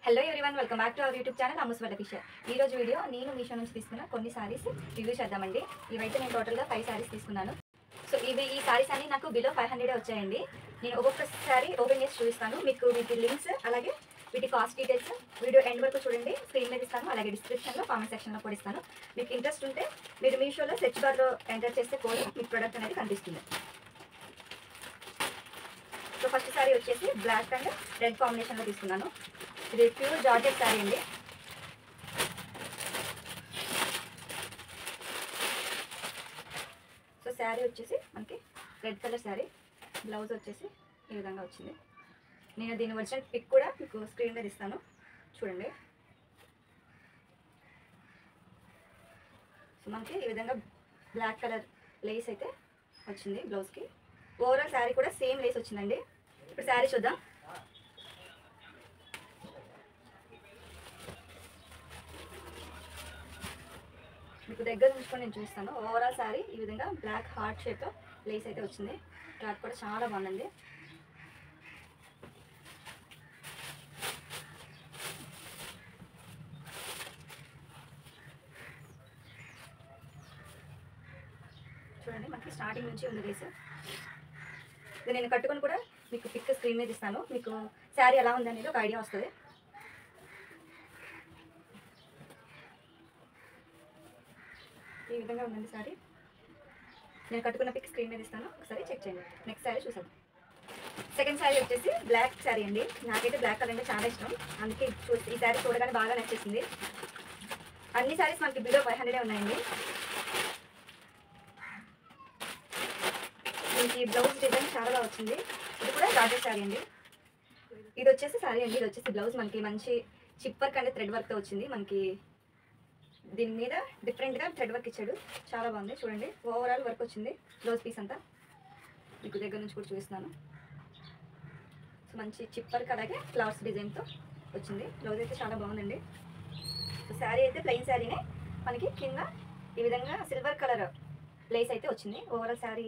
Hello everyone, welcome back to our YouTube channel అమ్ముస్వల్ల ఫిషర్. ఈ రోజు వీడియో నేను మీషో నుంచి తీసుకున్న కొన్ని సారీస్ రివ్యూ చేద్దామండి. ఇవైతే నేను టోటల్గా 5 సారీస్ తీసుకున్నాను. సో ఈ సారీస్ అన్ని నాకు బిలో 500 వచ్చాయండి. నేను ఒక్కొక్క సారీ ఓపెన్ చేసి చూపిస్తాను. మీకు వీటి లింక్స్ అలాగే వీటి కాస్ట్ డీటెయిల్స్ వీడియో ఎండ్ వరకు చూడండి. స్క్రీన్ మీద ఇస్తాను, అలాగే డిస్క్రిప్షన్లో కామెంట్ సెక్షన్లో కూడా ఇస్తాను. మీకు ఇంట్రెస్ట్ ఉంటే మీరు మీషోలో సెర్చ్ బార్లో ఎంటర్ చేస్తే కోడ్ మీకు ప్రోడక్ట్ అనేది కనిపిస్తుంది. సో ఫస్ట్ సారీ వచ్చేసి బ్లాక్ అండ్ రెడ్ కాంబినేషన్లో తీసుకున్నాను. ఇది ప్యూర్ జార్జెట్ శారీ అండి. సో శారీ వచ్చేసి మనకి రెడ్ కలర్ శారీ, బ్లౌజ్ వచ్చేసి ఈ విధంగా వచ్చింది. నేను దీని ఒరిజినల్ పిక్ కూడా మీకు స్క్రీన్ మీద ఇస్తాను, చూడండి. సో మనకి ఈ విధంగా బ్లాక్ కలర్ లేస్ అయితే వచ్చింది బ్లౌజ్కి. ఓవరాల్ శారీ కూడా సేమ్ లేస్ వచ్చిందండి. ఇప్పుడు శారీ చూద్దాం. మీకు దగ్గర ఉంచుకొని నేను చూస్తాను. ఓవరాల్ శారీ ఈ విధంగా బ్లాక్ హార్ట్ షేప్లో లేస్ అయితే వచ్చింది. క్లాత్ కూడా చాలా బాగుందండి. చూడండి, మనకి స్టార్టింగ్ నుంచి ఉంది లేస్. ఇది నేను కట్టుకొని కూడా మీకు పిక్ స్క్రీన్ మీద ఇస్తాను. మీకు శారీ ఎలా ఉంది అనేది ఒక ఐడియా వస్తుంది. ఈ విధంగా ఉందండి శారీ. నేను కట్టుకున్న పిక్ స్క్రీన్ మీద ఇస్తాను, ఒకసారి చెక్ చేయండి. నెక్స్ట్ శారీ చూసాను. సెకండ్ శారీ వచ్చేసి బ్లాక్ శారీ అండి. నాకైతే బ్లాక్ కలర్ అంటే చాలా ఇష్టం, అందుకే ఈ శారీ చూడగానే బాగా నచ్చేసింది. అన్ని శారీస్ మనకి బిలో 500 ఉన్నాయండి. దీనికి బ్లౌజ్ డిజైన్ చాలా బాగా వచ్చింది. ఇది కూడా జార్జెట్ శారీ అండి. ఇది వచ్చేసి శారీ అండి. ఇది వచ్చేసి బ్లౌజ్ మనకి మంచి చిప్ వర్క్ అండ్ థ్రెడ్ వర్క్తో వచ్చింది. మనకి దీని మీద డిఫరెంట్గా థ్రెడ్ వర్క్ ఇచ్చాడు, చాలా బాగుంది. చూడండి, ఓవరాల్ వర్క్ వచ్చింది బ్లౌజ్ పీస్ అంతా. మీకు దగ్గర నుంచి కూడా చూపిస్తున్నాను. సో మంచి చిప్ వర్క్ అలాగే ఫ్లవర్స్ డిజైన్తో వచ్చింది. బ్లౌజ్ అయితే చాలా బాగుందండి. సో శారీ అయితే ప్లెయిన్ శారీనే, మనకి కింద ఈ విధంగా సిల్వర్ కలర్ లేస్ అయితే వచ్చింది. ఓవరాల్ శారీ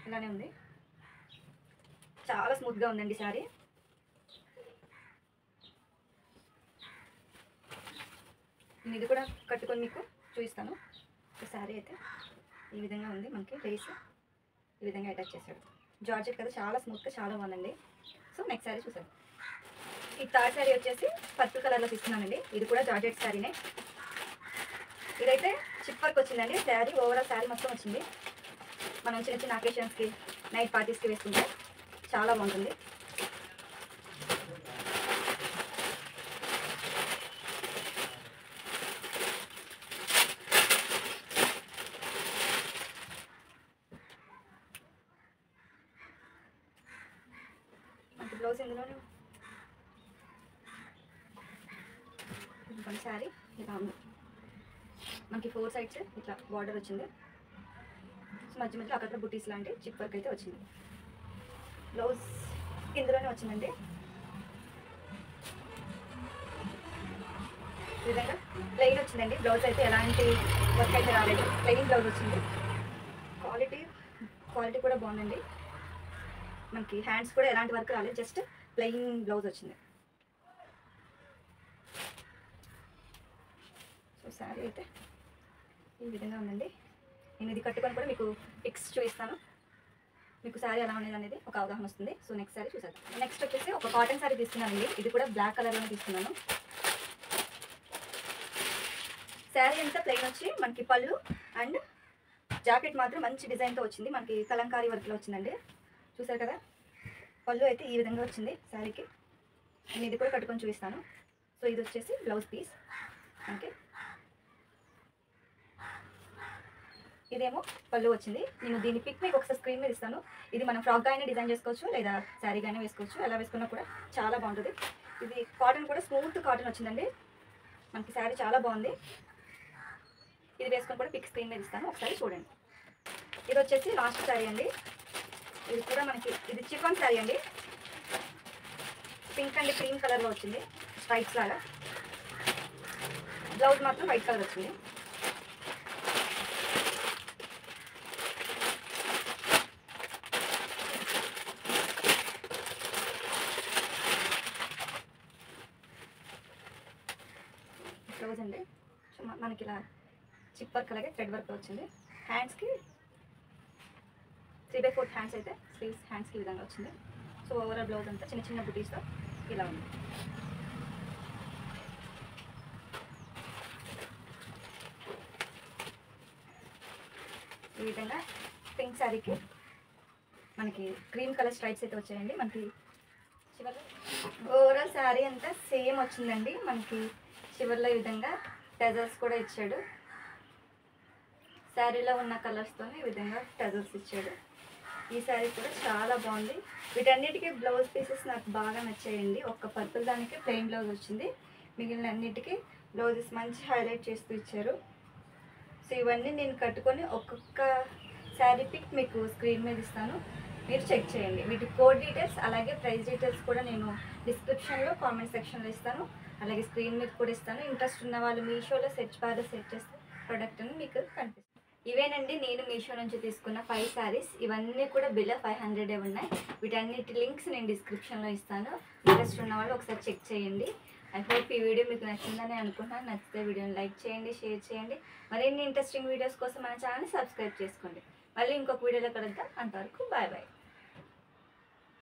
ఇలానే ఉంది, చాలా స్మూత్గా ఉందండి శారీ. నేను ఇది కూడా కట్టుకొని మీకు చూపిస్తాను. శారీ అయితే ఈ విధంగా ఉంది. మనకి లేస్ ఈ విధంగా అటాచ్ చేశాడు. జార్జెట్ కదా, చాలా స్మూత్గా చాలా బాగుందండి. సో నెక్స్ట్ శారీ చూసాను. ఈ థర్డ్ శారీ వచ్చేసి పర్పుల్ కలర్లో తీసుకున్నానండి. ఇది కూడా జార్జెట్ శారీనే. ఇదైతే చిప్ వర్క్ వచ్చిందండి. శారీ ఓవరాల్ శారీ మొత్తం వచ్చింది. మనం చిన్న చిన్న అకేషన్స్కి, నైట్ పార్టీస్కి వేసుకుంటే చాలా బాగుంటుంది. బ్లౌజ్ ఇందులోనే శారీ ఇలా ఉంది. మనకి 4 సైడ్స్ ఇట్లా బార్డర్ వచ్చింది. మధ్య మధ్యలో అక్కడ బుటీస్ లాంటి చిప్ వర్క్ అయితే వచ్చింది. బ్లౌజ్ ఇందులోనే వచ్చిందండి. ఈ విధంగా ప్లెయిన్ వచ్చిందండి. బ్లౌజ్ అయితే ఎలాంటి వర్క్ అయితే రాలేదు, ప్లెయిన్ బ్లౌజ్ వచ్చింది. క్వాలిటీ కూడా బాగుందండి. మనకి హ్యాండ్స్ కూడా ఎలాంటి వర్క్ రాలేదు, జస్ట్ ప్లెయిన్ బ్లౌజ్ వచ్చింది. సో శారీ అయితే ఈ విధంగా ఉందండి. నేను ఇది కట్టుకొని కూడా మీకు పిక్స్ చూపిస్తాను. మీకు శారీ ఎలా ఉండేది అనేది ఒక అవగాహన వస్తుంది. సో నెక్స్ట్ శారీ చూసాను. నెక్స్ట్ వచ్చేసి ఒక కాటన్ శారీ తీసుకున్నానండి. ఇది కూడా బ్లాక్ కలర్లోనే తీసుకున్నాను. శారీ అంతా ప్లెయిన్ వచ్చి మనకి పళ్ళు అండ్ జాకెట్ మాత్రం మంచి డిజైన్తో వచ్చింది. మనకి కలంకారీ వర్క్లో వచ్చిందండి. చూసారు కదా, పళ్ళు అయితే ఈ విధంగా వచ్చింది శారీకి. నేను ఇది కూడా కట్టుకొని చూపిస్తాను. సో ఇది వచ్చేసి బ్లౌజ్ పీస్. ఓకే, ఇదేమో పళ్ళు వచ్చింది. నేను దీని పిక్ మీకు ఒకసారి స్క్రీన్ మీద ఇస్తాను. ఇది మనం ఫ్రాక్గా అయినా డిజైన్ చేసుకోవచ్చు, లేదా శారీగా అయినా వేసుకోవచ్చు. ఎలా వేసుకున్నా కూడా చాలా బాగుంటుంది. ఇది కాటన్ కూడా స్మూత్ కాటన్ వచ్చిందండి. మనకి శారీ చాలా బాగుంది. ఇది వేసుకొని కూడా పిక్ స్క్రీన్ మీద ఇస్తాను, ఒకసారి చూడండి. ఇది వచ్చేసి లాస్ట్ శారీ అండి. ఇది కూడా మనకి ఇది చిఫాన్ శారీ అండి. పింక్ అండ్ క్రీమ్ కలర్లో వచ్చింది, స్ట్రైప్స్ లాగా. బ్లౌజ్ మాత్రం వైట్ కలర్ వచ్చింది. బ్లౌజ్ అండి. సో మనకి ఇలా చిప్ వర్క్ అలాగే థ్రెడ్ వర్క్ వచ్చింది. హ్యాండ్స్కి 3/4 హ్యాండ్స్ అయితే స్లీవ్స్ హ్యాండ్స్కి ఈ విధంగా వచ్చింది. సో ఓవరాల్ బ్లౌజ్ అంతా చిన్న చిన్న బుటీస్తో ఇలా ఉంది. ఈ విధంగా పింక్ శారీకి మనకి క్రీమ్ కలర్ స్ట్రైప్స్ అయితే వచ్చాయండి. మనకి చివరిలో ఓవరాల్ శారీ అంతా సేమ్ వచ్చిందండి. మనకి చివరిలో ఈ విధంగా టెజల్స్ కూడా ఇచ్చాడు. శారీలో ఉన్న కలర్స్తో ఈ విధంగా టెజల్స్ ఇచ్చాడు. ఈ శారీ కూడా చాలా బాగుంది. వీటన్నిటికీ బ్లౌజ్ పీసెస్ నాకు బాగా నచ్చాయండి. ఒక్క పర్పుల్ దానికి ప్లెయిన్ బ్లౌజ్ వచ్చింది. మిగిలిన అన్నిటికీ బ్లౌజెస్ మంచి హైలైట్ చేస్తూ ఇచ్చారు. సో ఇవన్నీ నేను కట్టుకొని ఒక్కొక్క శారీ పిక్ మీకు స్క్రీన్ మీద ఇస్తాను, మీరు చెక్ చేయండి. వీటి కోడ్ డీటెయిల్స్ అలాగే ప్రైస్ డీటెయిల్స్ కూడా నేను డిస్క్రిప్షన్లో కామెంట్ సెక్షన్లో ఇస్తాను, అలాగే స్క్రీన్ మీద కూడా ఇస్తాను. ఇంట్రెస్ట్ ఉన్న వాళ్ళు మీషోలో సెర్చ్ బార్లో సెర్చ్ చేస్తే ప్రోడక్ట్ అని మీకు కనిపిస్తుంది. ఇవేనండి నేను మీషో నుంచి తీసుకున్న 5 శారీస్. ఇవన్నీ కూడా బిలో 500 ఉన్నాయి. వీటన్నిటి లింక్స్ నేను డిస్క్రిప్షన్లో ఇస్తాను. ఇంట్రెస్ట్ ఉన్న వాళ్ళు ఒకసారి చెక్ చేయండి. ఐ హోప్ ఈ వీడియో మీకు నచ్చిందని అనుకుంటున్నాను. నచ్చితే వీడియోని లైక్ చేయండి, షేర్ చేయండి. మరిన్ని ఇంట్రెస్టింగ్ వీడియోస్ కోసం మన ఛానల్ని సబ్స్క్రైబ్ చేసుకోండి. మళ్ళీ ఇంకొక వీడియోలో కలుద్దాం. అంతవరకు బాయ్ బాయ్.